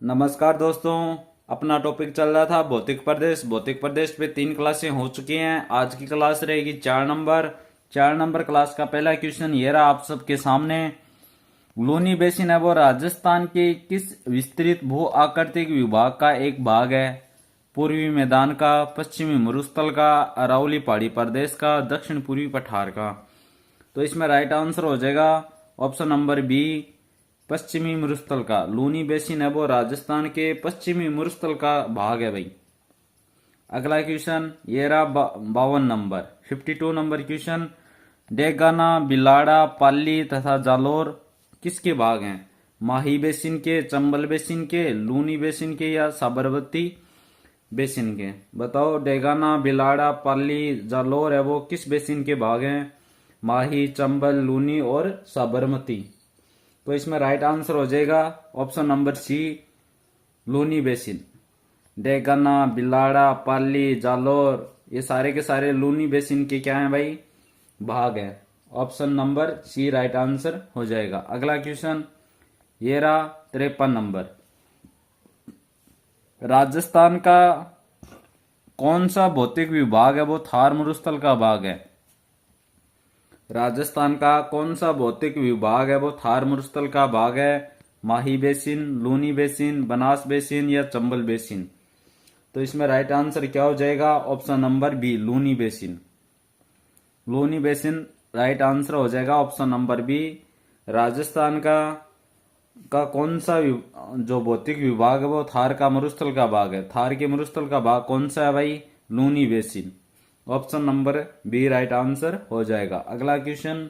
नमस्कार दोस्तों। अपना टॉपिक चल रहा था भौतिक प्रदेश। भौतिक प्रदेश पे 3 क्लासें हो चुकी हैं। आज की क्लास रहेगी 4 नंबर। 4 नंबर क्लास का पहला क्वेश्चन ये रहा आप सबके सामने। लूनी बेसिन है वो राजस्थान के किस विस्तृत भू आकृतिक विभाग का एक भाग है? पूर्वी मैदान का, पश्चिमी मरुस्थल का, अरावली पहाड़ी प्रदेश का, दक्षिण पूर्वी पठार का। तो इसमें राइट आंसर हो जाएगा ऑप्शन नंबर बी, पश्चिमी मरुस्थल का। लूनी बेसिन है वो राजस्थान के पश्चिमी मरुस्थल का भाग है भाई। अगला क्वेश्चन ये रहा 52 number, 52 number question. Degana, Bilara, Pali तथा जालोर किसके भाग हैं? माही बेसिन के, चंबल बेसिन के, लूनी बेसिन के या साबरमती बेसिन के? बताओ, डेगाना, बिलाड़ा, पाली, जालोर है वो किस बेसिन के भाग हैं? माही, चंबल, लूनी और साबरमती। तो इसमें राइट आंसर हो जाएगा option number C, Luni basin. Degana, Bilara, Pali, Jalore ये सारे के सारे लूनी बेसिन के क्या हैं भाई? भाग है। Option number C right answer हो जाएगा। अगला क्वेश्चन ये रहा 53 नंबर। राजस्थान का कौन सा भौतिक विभाग है वो थार मरुस्थल का भाग है? राजस्थान का कौन सा भौतिक विभाग है वो थार मरुस्थल का भाग है? Mahi basin, Luni basin, Banas basin या चंबल बेसिन? तो इसमें राइट आंसर क्या हो जाएगा? Option number B, Luni basin. Luni basin right answer हो जाएगा ऑप्शन नंबर बी। राजस्थान का कौन सा जो भौतिक विभाग है वो थार का मरुस्थल का भाग है। थार के मरुस्थल का भाग कौन सा है भाई? Luni basin. Option number B right answer हो जाएगा। अगला क्वेश्चन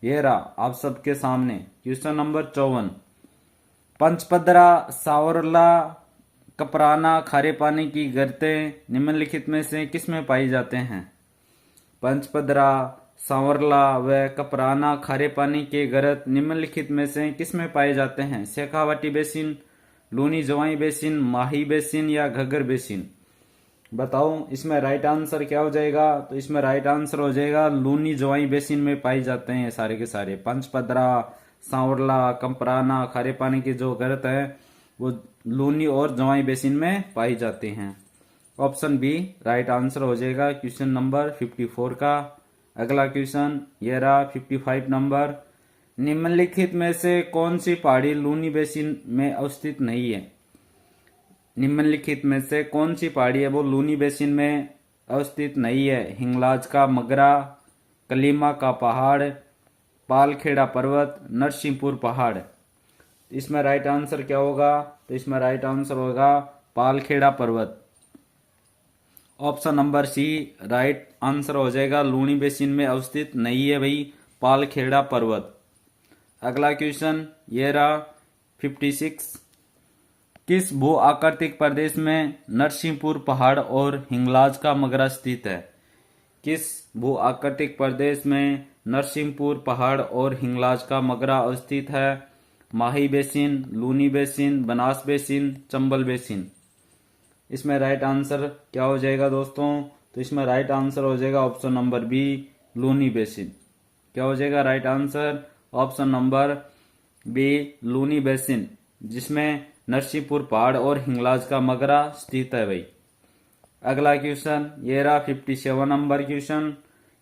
ये रहा आप सबके सामने, क्वेश्चन नंबर 54। पंचपदरा, सावरला, कपराना, खारे पानी की गिरतें निम्नलिखित में से किस में पाई जाते हैं? पंचपदरा, सांवरला व कपराना खारे पानी के गरत निम्नलिखित में से किस में पाए जाते हैं? शेखावाटी बेसिन, लूनी जवाई बेसिन, माही बेसिन या घग्गर बेसिन? बताओ, इसमें राइट आंसर क्या हो जाएगा? तो इसमें राइट आंसर हो जाएगा लूनी जवाई बेसिन में पाई जाते हैं सारे के सारे। पंचपदरा, सांवरला, कपराना खारे पानी की जो गरत है वो लूनी और जवाई बेसिन में पाई जाती हैं। ऑप्शन बी राइट आंसर हो जाएगा क्वेश्चन नंबर 54 का। अगला क्वेश्चन ये रहा 55 नंबर। निम्नलिखित में से कौन सी पहाड़ी लूनी बेसिन में अवस्थित नहीं है? निम्नलिखित में से कौन सी पहाड़ी है वो लूनी बेसिन में अवस्थित नहीं है? हिंगलाज का मगरा, कलीमा का पहाड़, पालखेड़ा पर्वत, नरसिंहपुर पहाड़? इसमें राइट आंसर क्या होगा? तो इसमें राइट आंसर होगा पालखेड़ा पर्वत। Option number C right answer हो जाएगा। लूनी बेसिन में अवस्थित नहीं है भाई पालखेड़ा पर्वत। अगला क्वेश्चन ये रहा 56। किस भू आकृतिक प्रदेश में नरसिंहपुर पहाड़ और हिंगलाज का मगरा स्थित है? किस भू आकृतिक प्रदेश में नरसिंहपुर पहाड़ और हिंगलाज का मगरा अवस्थित है? Mahi basin, Luni basin, Banas basin, Chambal basin? इसमें राइट आंसर क्या हो जाएगा दोस्तों? तो इसमें राइट आंसर हो जाएगा option number B, Luni basin. क्या हो जाएगा right answer? Option number B, Luni basin, जिसमें नरसिंहपुर पहाड़ और हिंगलाज का मगरा स्थित है भाई। अगला क्वेश्चन ये रहा 57 नंबर क्वेश्चन।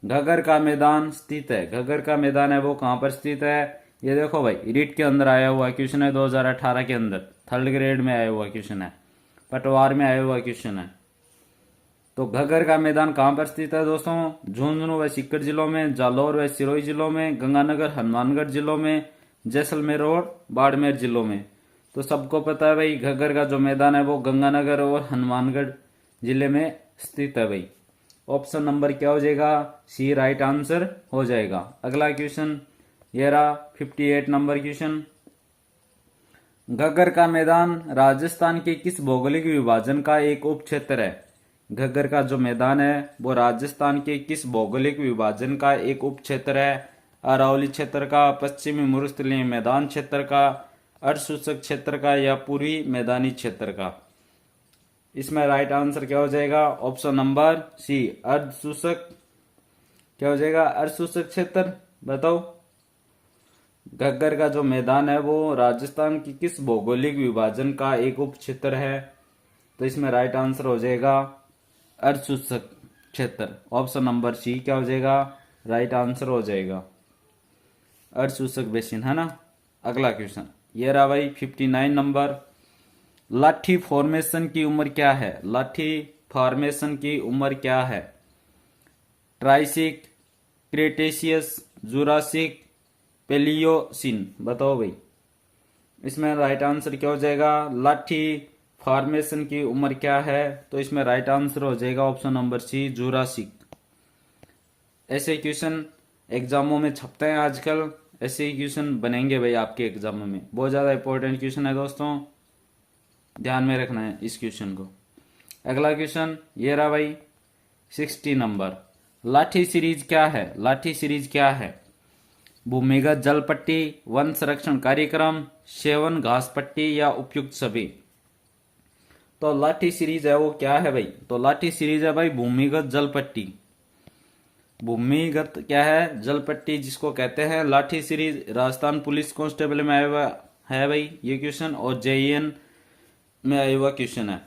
घगर का मैदान स्थित है। घगर का मैदान है वो कहाँ पर स्थित है? ये देखो भाई, रीट के अंदर आया हुआ क्वेश्चन है, 2018 के अंदर 3rd ग्रेड में आया हुआ क्वेश्चन है, पटवार में आया हुआ क्वेश्चन है। तो घगर का मैदान कहाँ पर स्थित है दोस्तों? झुंझुनू व सीकर जिलों में, जालौर व सिरोही जिलों में, गंगानगर हनुमानगढ़ जिलों में, जैसलमेर और बाड़मेर जिलों में? तो सबको पता है भाई घगर का जो मैदान है वो गंगानगर और हनुमानगढ़ जिले में स्थित है भाई। ऑप्शन नंबर क्या हो जाएगा? सी राइट आंसर हो जाएगा। अगला क्वेश्चन ये रहा 58 नंबर क्वेश्चन। घग्गर का मैदान राजस्थान के किस भौगोलिक विभाजन का एक उप क्षेत्र है? घग्गर का जो मैदान है वो राजस्थान के किस भौगोलिक विभाजन का एक उप क्षेत्र है? अरावली क्षेत्र का, पश्चिमी मरुस्थलीय मैदान क्षेत्र का, अर्धशुष्क क्षेत्र का या पूर्वी मैदानी क्षेत्र का? इसमें राइट आंसर क्या हो जाएगा? ऑप्शन नंबर सी, अर्धशुष्क। क्या हो जाएगा? अर्धशुष्क क्षेत्र। बताओ, घग्गर का जो मैदान है वो राजस्थान की किस भौगोलिक विभाजन का एक उप क्षेत्र है? तो इसमें राइट आंसर हो जाएगा अर्धशुष्क क्षेत्र। ऑप्शन नंबर सी क्या हो जाएगा? राइट आंसर हो जाएगा अर्धशुष्क बेसिन, है ना। अगला क्वेश्चन ये रहा भाई 59 नंबर। लाठी फॉर्मेशन की उम्र क्या है? लाठी फॉर्मेशन की उम्र क्या है? ट्राइसिक, क्रेटेशियस, जुरासिक, पेलियोसिन, बताओ भाई। इसमें राइट आंसर क्या हो जाएगा? लाठी फॉर्मेशन की उम्र क्या है? तो इसमें राइट आंसर हो जाएगा ऑप्शन नंबर सी, जुरासिक। ऐसे क्वेश्चन एग्जामों में छपते हैं आजकल, ऐसे ही क्वेश्चन बनेंगे भाई आपके एग्जामों में। बहुत ज्यादा इंपॉर्टेंट क्वेश्चन है दोस्तों, ध्यान में रखना है इस क्वेश्चन को। अगला क्वेश्चन ये रहा भाई 60 नंबर। लाठी सीरीज क्या है? लाठी सीरीज क्या है? भूमिगत जल पट्टी, वन संरक्षण कार्यक्रम, सेवन घास पट्टी या उपयुक्त सभी। तो लाठी सीरीज है वो क्या है भाई? तो लाठी सीरीज है भाई भूमिगत जल पट्टी। भूमिगत क्या है? जल पट्टी जिसको कहते हैं। लाठी सीरीज राजस्थान पुलिस कांस्टेबल में आया हुआ है भाई ये क्वेश्चन, और जेईएन में आया हुआ क्वेश्चन है।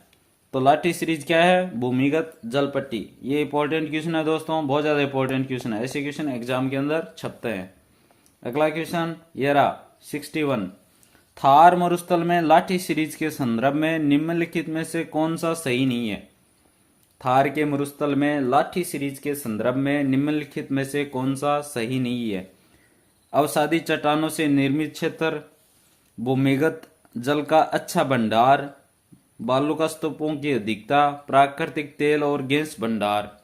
तो लाठी सीरीज क्या है? भूमिगत जल पट्टी। ये इंपॉर्टेंट क्वेश्चन है दोस्तों, बहुत ज्यादा इंपॉर्टेंट क्वेश्चन है, ऐसे क्वेश्चन एग्जाम के अंदर छपते हैं। अगला क्वेश्चन ये रहा 61। थार मरुस्थल में लाठी सीरीज के संदर्भ में निम्नलिखित में से कौन सा सही नहीं है? थार के मरुस्थल में लाठी सीरीज के संदर्भ में निम्नलिखित में से कौन सा सही नहीं है? अवसादी चट्टानों से निर्मित क्षेत्र, भूमिगत जल का अच्छा भंडार, बालू का स्तूपों की अधिकता, प्राकृतिक तेल और गैस भंडार।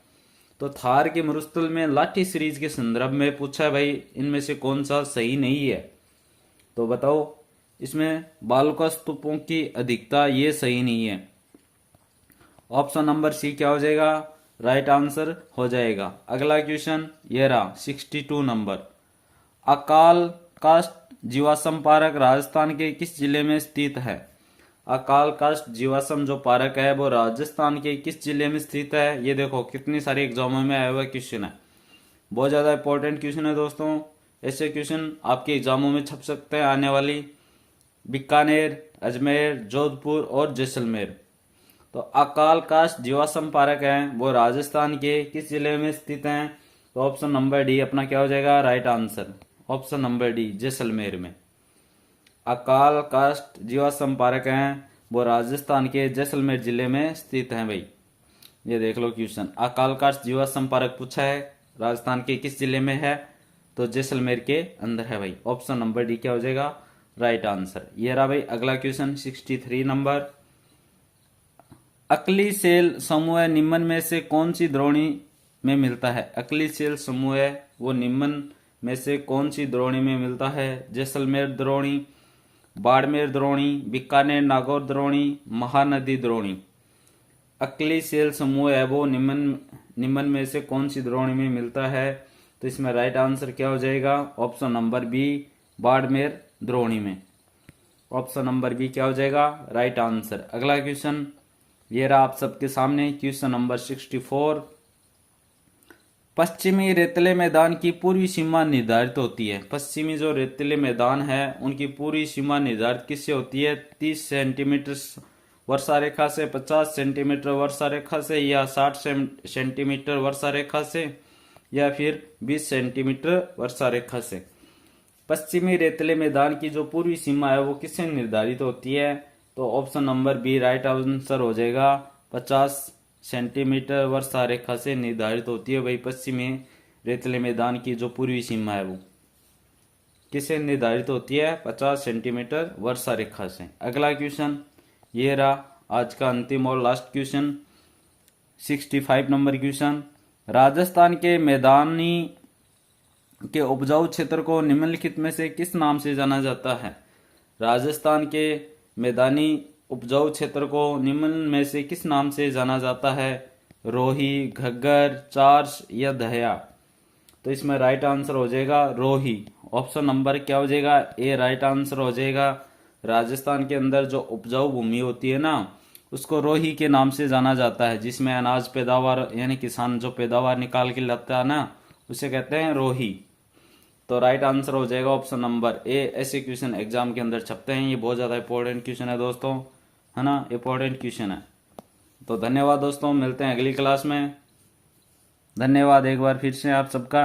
तो थार के मरुस्थल में लाठी सीरीज के संदर्भ में पूछा है भाई, इनमें से कौन सा सही नहीं है? तो बताओ। इसमें बालू का स्तूपों की अधिकता ये सही नहीं है। ऑप्शन नंबर सी क्या हो जाएगा? राइट आंसर हो जाएगा। अगला क्वेश्चन ये रहा 62 नंबर। अकाल कास्ट जीवाश्म पार्क राजस्थान के किस जिले में स्थित है? अकाल कास्ट जीवाश्म जो पार्क है वो राजस्थान के किस जिले में स्थित है? ये देखो कितनी सारी एग्जामों में आया हुआ क्वेश्चन है, बहुत ज्यादा इंपॉर्टेंट क्वेश्चन है दोस्तों। ऐसे क्वेश्चन आपके एग्जामों में छप सकते हैं आने वाली। बीकानेर, अजमेर, जोधपुर और जैसलमेर। तो अकाल कास्ट जीवाश्म पार्क है वो राजस्थान के किस जिले में स्थित है? तो ऑप्शन नंबर डी अपना क्या हो जाएगा? Right answer. Option number D, Jaisalmer में। अकाल कास्ट जीवाश्म पार्क है वो राजस्थान के जैसलमेर जिले में स्थित है भाई। ये देख लो क्वेश्चन, अकाल कास्ट जीवाश्म पार्क पूछा है, राजस्थान के किस जिले में है? तो जैसलमेर के अंदर है भाई। ऑप्शन नंबर डी क्या हो जाएगा? Right answer. ये रहा भाई अगला क्वेश्चन 63 नंबर। अक्ली सेल समूह निम्न में से कौन सी द्रोणी में मिलता है? अक्ली सेल समूह वो निम्न में से कौन सी द्रोणी में मिलता है? जैसलमेर द्रोणी, बाड़मेर द्रोणी, बीकानेर नागौर द्रोणी, महानदी द्रोणी। अक्ली सेल समूह है वो निम्न में से कौन सी द्रोणी में मिलता है? तो इसमें राइट आंसर क्या हो जाएगा? ऑप्शन नंबर बी, बाड़मेर द्रोणी में। ऑप्शन नंबर बी क्या हो जाएगा? Right answer. अगला क्वेश्चन ये रहा आप सबके सामने क्वेश्चन नंबर 64। पश्चिमी रेतीले मैदान की पूर्वी सीमा निर्धारित होती है। पश्चिमी जो रेतीले मैदान है उनकी पूरी सीमा निर्धारित किससे होती है? 30 सेंटीमीटर वर्षा रेखा से, 50 सेंटीमीटर वर्षा रेखा से, या 60 सेंटीमीटर वर्षा रेखा से, या फिर 20 सेंटीमीटर वर्षा रेखा से। पश्चिमी रेतीले मैदान की जो पूर्वी सीमा है वो किससे निर्धारित होती है? तो option number B right answer हो जाएगा। 50 सेंटीमीटर वर्षा रेखा से निर्धारित होती है भाई पश्चिमी रेतीले मैदान की जो पूर्वी सीमा है वो किससे निर्धारित होती है? 50 सेंटीमीटर वर्षा रेखा से। अगला क्वेश्चन ये रहा आज का अंतिम और last question 65 number question. Rajasthan के मैदानी के उपजाऊ क्षेत्र को निम्नलिखित में से किस नाम से जाना जाता है? राजस्थान के मैदानी उपजाऊ क्षेत्र को निम्न में से किस नाम से जाना जाता है? रोही, घग्गर, चार्स या दहया। तो इसमें राइट आंसर हो जाएगा रोही। ऑप्शन नंबर क्या हो जाएगा? ए राइट आंसर हो जाएगा। राजस्थान के अंदर जो उपजाऊ भूमि होती है ना उसको रोही के नाम से जाना जाता है, जिसमें अनाज पैदावार यानी किसान जो पैदावार निकाल के लाता है ना उसे कहते हैं रोही। तो राइट आंसर हो जाएगा ऑप्शन नंबर ए। ऐसे क्वेश्चन एग्जाम के अंदर छपते हैं, ये बहुत ज़्यादा इंपॉर्टेंट क्वेश्चन है दोस्तों, है ना, इंपॉर्टेंट क्वेश्चन है। तो धन्यवाद दोस्तों, मिलते हैं अगली क्लास में। धन्यवाद एक बार फिर से आप सबका।